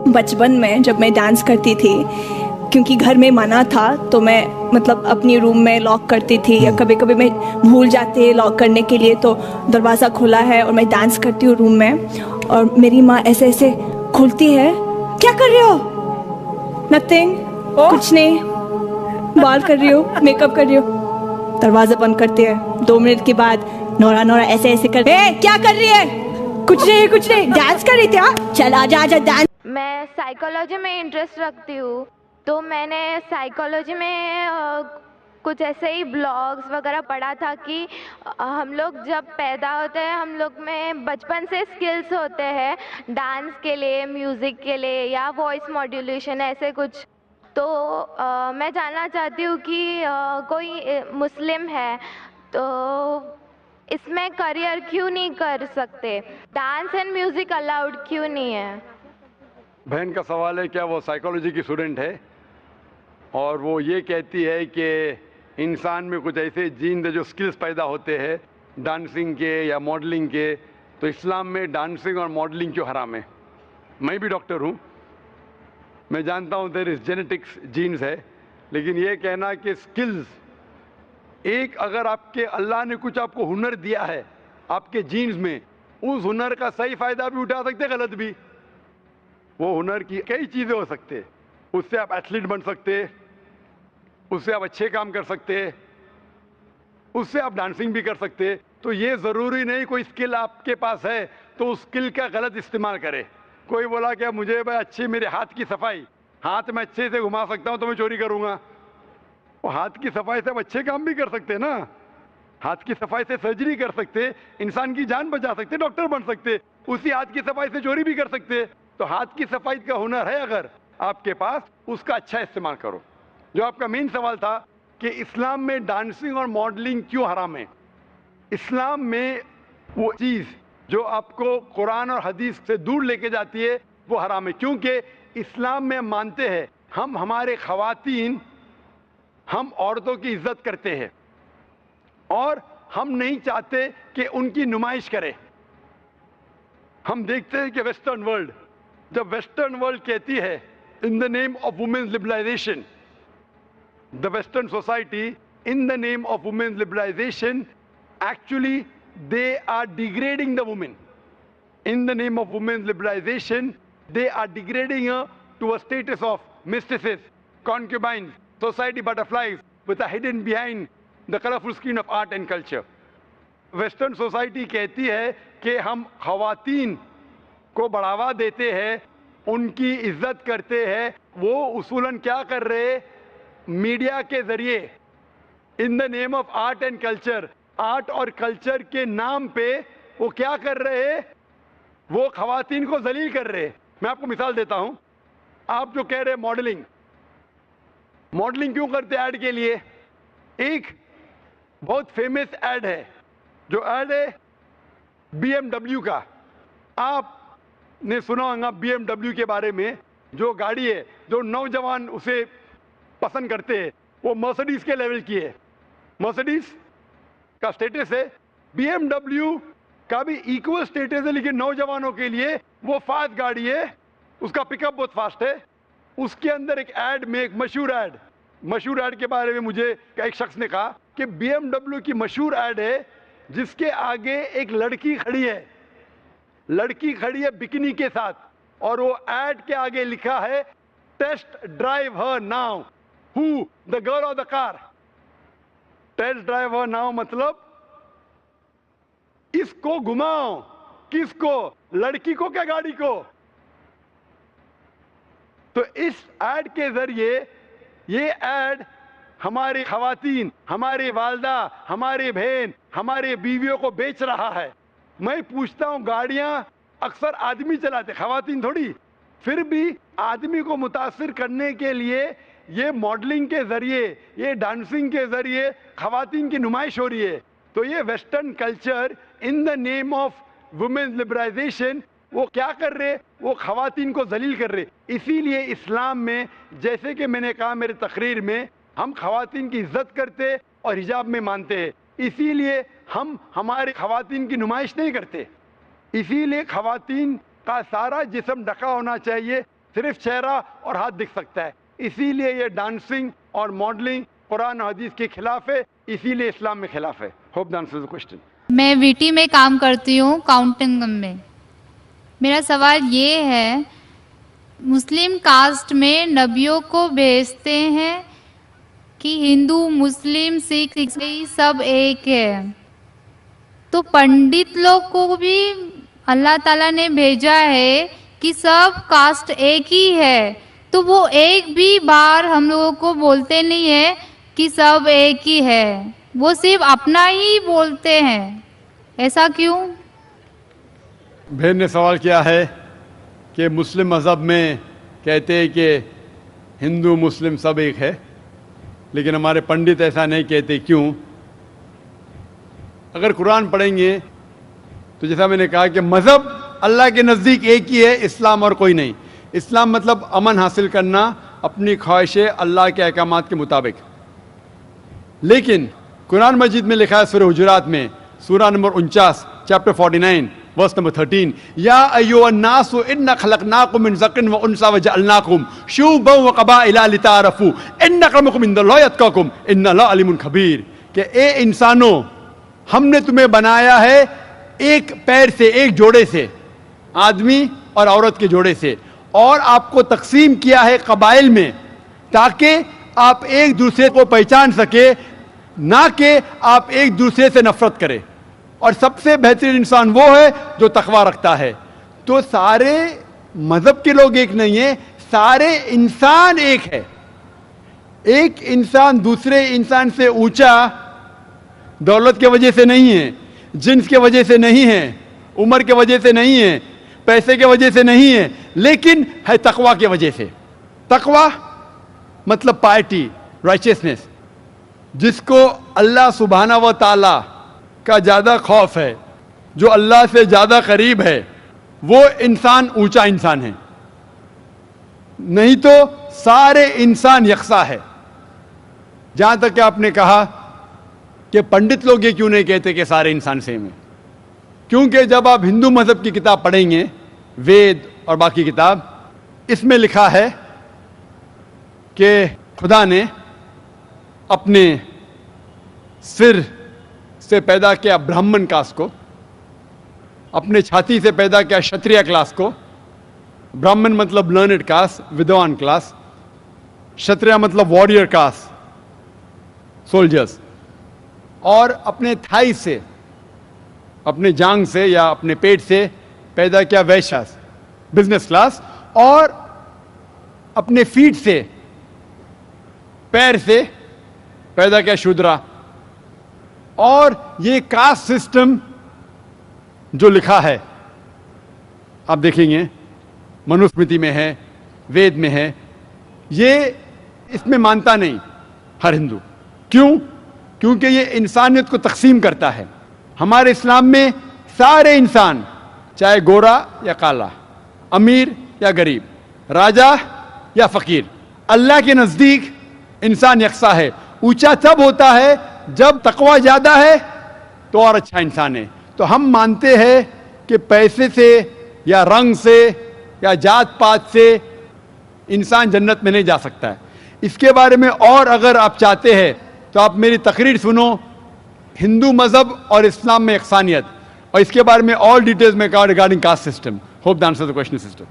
बचपन में जब मैं डांस करती थी, क्योंकि घर में मना था तो मैं मतलब अपनी रूम में लॉक करती थी, या कभी कभी मैं भूल जाती है लॉक करने के लिए तो दरवाज़ा खुला है और मैं डांस करती हूँ रूम में, और मेरी माँ ऐसे ऐसे खुलती है, क्या कर रही हो? नथिंग, कुछ नहीं, बाल कर रही हो, मेकअप कर रही हो। दरवाज़ा बंद करती है। 2 मिनट के बाद नोरा नोरा ऐसे ऐसे कर, क्या कर रही है? कुछ नहीं, डांस कर रही थी। हाँ चल आजा डांस। मैं साइकोलॉजी में इंटरेस्ट रखती हूँ, तो मैंने साइकोलॉजी में कुछ ऐसे ही ब्लॉग्स वगैरह पढ़ा था कि हम लोग जब पैदा होते हैं, हम लोग में बचपन से स्किल्स होते हैं डांस के लिए, म्यूज़िक के लिए, या वॉइस मॉड्यूलेशन, ऐसे कुछ। तो मैं जानना चाहती हूँ कि कोई मुस्लिम है तो इसमें करियर क्यों नहीं कर सकते? डांस एंड म्यूज़िक अलाउड क्यों नहीं है? बहन का सवाल है, क्या वो साइकोलॉजी की स्टूडेंट है और वो ये कहती है कि इंसान में कुछ ऐसे जीन है जो स्किल्स पैदा होते हैं डांसिंग के या मॉडलिंग के, तो इस्लाम में डांसिंग और मॉडलिंग क्यों हराम है? मैं भी डॉक्टर हूँ, मैं जानता हूँ देयर इज जेनेटिक्स जीन्स है, लेकिन ये कहना कि स्किल्स, एक अगर आपके अल्लाह ने कुछ आपको हुनर दिया है आपके जीन्स में, उस हुनर का सही फ़ायदा भी उठा सकते, गलत भी। वो हुनर की कई चीज़ें हो सकते, उससे आप एथलीट बन सकते, उससे आप अच्छे काम कर सकते, उससे आप डांसिंग भी कर सकते। तो ये ज़रूरी नहीं कोई स्किल आपके पास है तो उस स्किल का गलत इस्तेमाल करे। कोई बोला कि मुझे भाई अच्छी मेरे हाथ की सफाई, हाथ में अच्छे से घुमा सकता हूँ तो मैं चोरी करूँगा। वो हाथ की सफाई से आप अच्छे काम भी कर सकते ना, हाथ की सफाई से सर्जरी कर सकते, इंसान की जान बचा सकते, डॉक्टर बन सकते, उसी हाथ की सफाई से चोरी भी कर सकते। तो हाथ की सफाई का हुनर है अगर आपके पास, उसका अच्छा इस्तेमाल करो। जो आपका मेन सवाल था कि इस्लाम में डांसिंग और मॉडलिंग क्यों हराम है, इस्लाम में वो चीज़ जो आपको कुरान और हदीस से दूर लेके जाती है वो हराम है, क्योंकि इस्लाम में मानते हैं हम हमारे ख़वातीन, हम औरतों की इज्जत करते हैं और हम नहीं चाहते कि उनकी नुमाइश करें। हम देखते हैं कि वेस्टर्न वर्ल्ड, जब वेस्टर्न वर्ल्ड कहती है in the name of women's liberalization, the western society in the name of women's liberalization, actually they are degrading the women. In the name of women's liberalization, they are degrading her to a status of mistresses, concubines, society butterflies, which are hidden behind the colorful screen of art and culture. Western society कहती है कि हम ख़वातीन को बढ़ावा देते हैं, उनकी इज्जत करते हैं। वो उसूलन क्या कर रहे हैं? मीडिया के ज़रिए इन the name of art and culture, art और कल्चर के नाम पे वो क्या कर रहे हैं? वो ख़वातीन को जलील कर रहे हैं। मैं आपको मिसाल देता हूं। आप जो कह रहे हैं मॉडलिंग, मॉडलिंग क्यों करते हैं? ऐड के लिए। एक बहुत फेमस ऐड है, जो ऐड है BMW का। आपने सुना होगा BMW के बारे में, जो गाड़ी है जो नौजवान उसे पसंद करते हैं, वो मर्सिडीज के लेवल की है। मर्सिडीज का स्टेटस है, BMW का भी इक्वल स्टेटस है, लेकिन नौजवानों के लिए वो फास्ट गाड़ी है, उसका पिकअप बहुत फास्ट है। उसके अंदर एक ऐड में, एक मशहूर ऐड के बारे में मुझे एक शख्स ने कहा कि BMW की मशहूर ऐड है जिसके आगे एक लड़की खड़ी है बिकिनी के साथ, और वो ऐड के आगे लिखा है test drive her now, who the girl of the car. Test drive her now मतलब इसको घुमाओ। किसको? लड़की को क्या गाड़ी को? तो इस ऐड के जरिए ये ऐड हमारी ख़वातीन, हमारी वालदा, हमारी बहन, हमारे बीवियों को बेच रहा है। मैं पूछता हूं, गाड़ियां अक्सर आदमी चलाते, ख़वातीन थोड़ी। फिर भी आदमी को मुतासिर करने के लिए ये मॉडलिंग के जरिए, ये डांसिंग के जरिए ख़वातीन की नुमाइश हो रही है। तो ये western culture in the name of women's liberalization, वो क्या कर रहे? वो ख़वातीन को जलील कर रहे। इसीलिए इस्लाम में, जैसे कि मैंने कहा मेरे तकरीर में, हम ख़वातीन की इज्जत करते और हिजाब में मानते हैं। इसीलिए हम हमारे ख़वातीन की नुमाइश नहीं करते। इसीलिए ख़वातीन का सारा जिस्म ढका होना चाहिए, صرف چہرہ اور ہاتھ دکھ سکتا ہے. اسی لیے یہ ڈانسنگ اور ماڈلنگ قرآن و حدیث کے خلاف ہے, اسی لیے اسلام میں خلاف ہے. Hope that answers the question. میں ویٹی میں کام کرتی ہوں, کاؤنٹنگ میں. میرا سوال یہ ہے, مسلم کاسٹ میں نبیوں کو بھیجتے ہیں کہ ہندو مسلم سکھ عیسائی سب ایک ہے, تو پنڈت لوگ کو بھی اللہ تعالیٰ نے بھیجا ہے کہ سب کاسٹ ایک ہی ہے, تو وہ ایک بھی بار ہم لوگوں کو بولتے نہیں ہے کہ سب ایک ہی ہے, وہ صرف اپنا ہی بولتے ہیں, ایسا کیوں؟ بہن نے سوال کیا ہے کہ مسلم مذہب میں کہتے ہیں کہ ہندو مسلم سب ایک ہے, لیکن ہمارے پنڈت ایسا نہیں کہتے, کیوں؟ اگر قرآن پڑھیں گے تو جیسا میں نے کہا کہ مذہب اللہ کے نزدیک ایک ہی ہے, اسلام اور کوئی نہیں. اسلام مطلب امن حاصل کرنا اپنی خواہشیں اللہ کے احکامات کے مطابق. لیکن قرآن مجید میں لکھا ہے سورہ حجرات میں, سورہ نمبر 49 چیپٹر 49 ورس نمبر 13, یا ایھا الناس انا خلقناکم من ذکر و انثی وجعلناکم شعوبا وقبائل لتعارفوا ان اکرمکم عند اللہ اتقاکم ان اللہ علیم خبیر, کہ اے انسانوں ہم نے تمہیں بنایا ہے ایک پیر سے, ایک جوڑے سے, آدمی اور عورت کے جوڑے سے, اور آپ کو تقسیم کیا ہے قبائل میں تاکہ آپ ایک دوسرے کو پہچان سکے, نہ کہ آپ ایک دوسرے سے نفرت کریں. اور سب سے بہترین انسان وہ ہے جو تقوی رکھتا ہے. تو سارے مذہب کے لوگ ایک نہیں ہیں, سارے انسان ایک ہے. ایک انسان دوسرے انسان سے اونچا دولت کی وجہ سے نہیں ہے, جنس کی وجہ سے نہیں ہے, عمر کی وجہ سے نہیں ہے, پیسے کی وجہ سے نہیں ہے, لیکن ہے تقوی کی وجہ سے. تقوی مطلب پائٹی, رائچسنس. جس کو اللہ سبحانہ و تعالی کا زیادہ خوف ہے, جو اللہ سے زیادہ قریب ہے, وہ انسان اونچا انسان ہے. نہیں تو سارے انسان یکساں ہے. جہاں تک کہ آپ نے کہا کہ پنڈت لوگ یہ کیوں نہیں کہتے کہ سارے انسان سیم ہیں, کیونکہ جب آپ ہندو مذہب کی کتاب پڑھیں گے, وید اور باقی کتاب, اس میں لکھا ہے کہ خدا نے اپنے سر سے پیدا کیا برہمن کاسٹ کو, اپنے چھاتی سے پیدا کیا شتریہ کلاس کو. برہمن مطلب لرنڈ کاسٹ, ودوان کلاس. شتریہ مطلب وارڈیئر کاسٹ, سولجرز. اور اپنے تھائی سے, اپنے جانگ سے یا اپنے پیٹ سے پیدا کیا ویشاس, بزنس کلاس. اور اپنے فیٹ سے, پیر سے پیدا کیا شودرا. اور یہ کاسٹ سسٹم جو لکھا ہے آپ دیکھیں گے منوسمرتی میں ہے, وید میں ہے, یہ اس میں مانتا نہیں ہر ہندو. کیوں؟ کیونکہ یہ انسانیت کو تقسیم کرتا ہے. ہمارے اسلام میں سارے انسان, چاہے گورا یا کالا, امیر یا غریب, راجا یا فقیر, اللہ کے نزدیک انسان یکساں ہے. اونچا تب ہوتا ہے جب تقوی زیادہ ہے تو اور اچھا انسان ہے. تو ہم مانتے ہیں کہ پیسے سے یا رنگ سے یا جات پات سے انسان جنت میں نہیں جا سکتا ہے. اس کے بارے میں اور اگر آپ چاہتے ہیں تو آپ میری تقریر سنو, ہندو مذہب اور اسلام میں یکسانیت, اور اس کے بارے میں اور ڈیٹیلز میں کہا regarding caste system. Hope that answers the question sister.